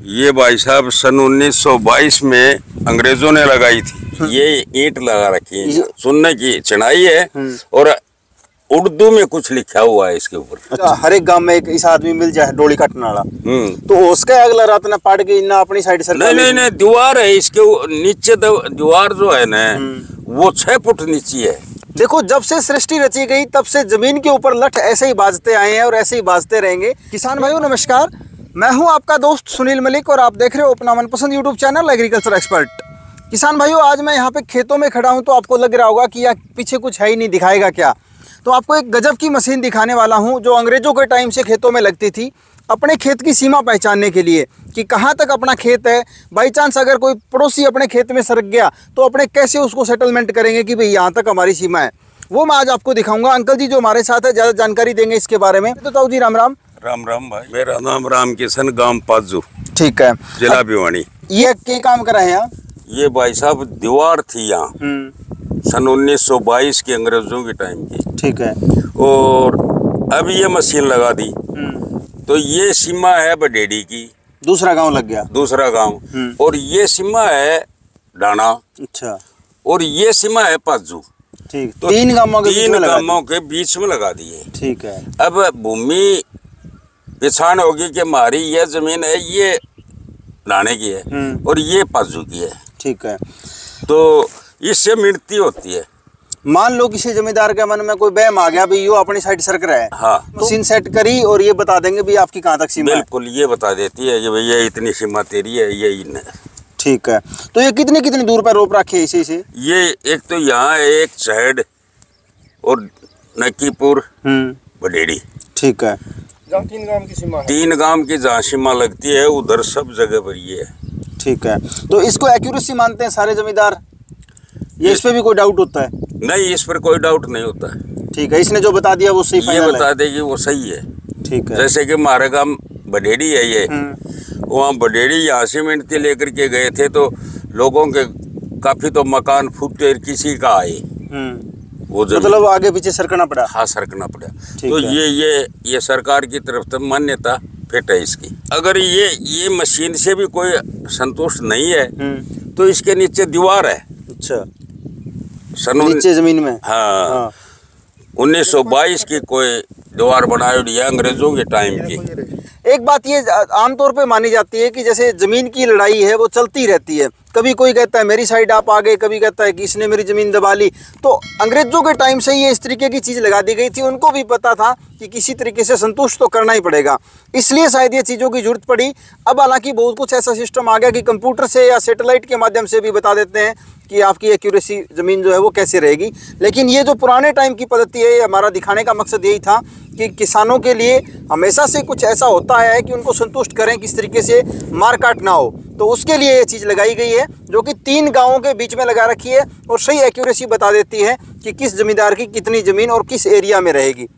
ये भाई साहब सन 1922 में अंग्रेजों ने लगाई थी। ये ईंट लगा रखी है, सुनने की चढ़ाई है और उर्दू में कुछ लिखा हुआ है इसके ऊपर। हर एक गांव में एक इस आदमी मिल जाए डोली काटने वाला, तो उसका अगला रात ना पाट के ना अपनी साइड से नहीं दीवार है इसके नीचे। दीवार जो है ना वो 6 फुट नीचे है। देखो, जब से सृष्टि रची गई तब से जमीन के ऊपर लठ ऐसे ही बाजते आए हैं और ऐसे ही बाजते रहेंगे। किसान भाइयों नमस्कार, मैं हूं आपका दोस्त सुनील मलिक और आप देख रहे हो अपना मनपसंद यूट्यूब चैनल एग्रीकल्चर एक्सपर्ट। किसान भाइयों, आज मैं यहाँ पे खेतों में खड़ा हूँ तो आपको लग रहा होगा कि यार पीछे कुछ है ही नहीं, दिखाएगा क्या। तो आपको एक गजब की मशीन दिखाने वाला हूँ जो अंग्रेजों के टाइम से खेतों में लगती थी, अपने खेत की सीमा पहचानने के लिए कि कहाँ तक अपना खेत है। बाई चांस अगर कोई पड़ोसी अपने खेत में सरक गया तो अपने कैसे उसको सेटलमेंट करेंगे कि भाई यहाँ तक हमारी सीमा है, वो मैं आज आपको दिखाऊंगा। अंकल जी जो हमारे साथ है ज़्यादा जानकारी देंगे इसके बारे में। तो ताऊ जी राम राम। राम राम भाई, मेरा नाम राम किशन, गांव पाजू, ठीक है, जिला भिवानी। ये क्या काम कर रहे हैं आप? ये भाई साहब दीवार थी यहाँ सन 1922 के अंग्रेजों के टाइम की, ठीक है, और अब ये मशीन लगा दी तो ये सीमा है बडेड़ी की, दूसरा गांव लग गया, दूसरा गांव, और ये सीमा है डाना, अच्छा, और ये सीमा है पाजू। ठीक, तो तीन गांवों के बीच में लगा दिए। ठीक है, अब भूमि पिछाड़ होगी कि हमारी ये जमीन है ये डाने की है और ये पाजू की है, ठीक है। तो इससे मिणती होती है। मान लो किसी जमींदार के मन में कोई बहम आ गया, भाई यो अपनी साइड सरक रहा है, हाँ, मशीन सेट करी और ये बता देंगे भाई आपकी कहाँ तक सीमा है। बिल्कुल, ये बता देती है कि भैया इतनी सीमा तेरी है, ये इन है। ठीक है, तो ये कितनी कितनी दूर पर रोप रखे है इसी से? ये एक तो यहाँ है, एक शहड और नकीपुर बडेड़ी, ठीक है, जहाँ 3 गांव की सीमा है। 3 गांव की जहाँ सीमा लगती है उधर सब जगह पर ये है। ठीक है, तो इसको एक्यूरेसी मानते हैं सारे जमींदार, ये इस पे भी कोई डाउट होता है? नहीं, इस पर कोई डाउट नहीं होता है। ठीक है, इसने जो बता दिया वो सही ये फाइनल बता है? देगी वो सही है। ठीक है, जैसे कि हमारे गांव बडेड़ी है, ये वहाँ बडेड़ी यहाँ से मिणती लेकर के गए थे तो लोगों के काफी तो मकान फूटे, किसी का आए वो मतलब आगे पीछे सरकना पड़ा। हाँ, सरकना पड़ा। तो ये सरकार की तरफ से मान्यता फिट है इसकी। अगर ये मशीन से भी कोई संतुष्ट नहीं है तो इसके नीचे दीवार है। अच्छा, नीचे जमीन में? हाँ, 1922 की कोई दीवार बनाई है अंग्रेजों के टाइम की। एक बात ये आमतौर पे मानी जाती है कि जैसे जमीन की लड़ाई है वो चलती रहती है, कभी कोई कहता है मेरी साइड आप आ गए, कभी कहता है कि इसने मेरी जमीन दबा ली। तो अंग्रेजों के टाइम से ये इस तरीके की चीज़ लगा दी गई थी, उनको भी पता था कि किसी तरीके से संतुष्ट तो करना ही पड़ेगा, इसलिए शायद ये चीज़ों की जरूरत पड़ी। अब हालांकि बहुत कुछ ऐसा सिस्टम आ गया कि कंप्यूटर से या सैटेलाइट के माध्यम से भी बता देते हैं कि आपकी एक्यूरेसी ज़मीन जो है वो कैसे रहेगी। लेकिन ये जो पुराने टाइम की पद्धति है, ये हमारा दिखाने का मकसद यही था कि किसानों के लिए हमेशा से कुछ ऐसा होता है कि उनको संतुष्ट करें, किस तरीके से मार काट ना हो। तो उसके लिए ये चीज़ लगाई गई है जो कि 3 गांवों के बीच में लगा रखी है और सही एक्यूरेसी बता देती है कि किस जमींदार की कितनी ज़मीन और किस एरिया में रहेगी।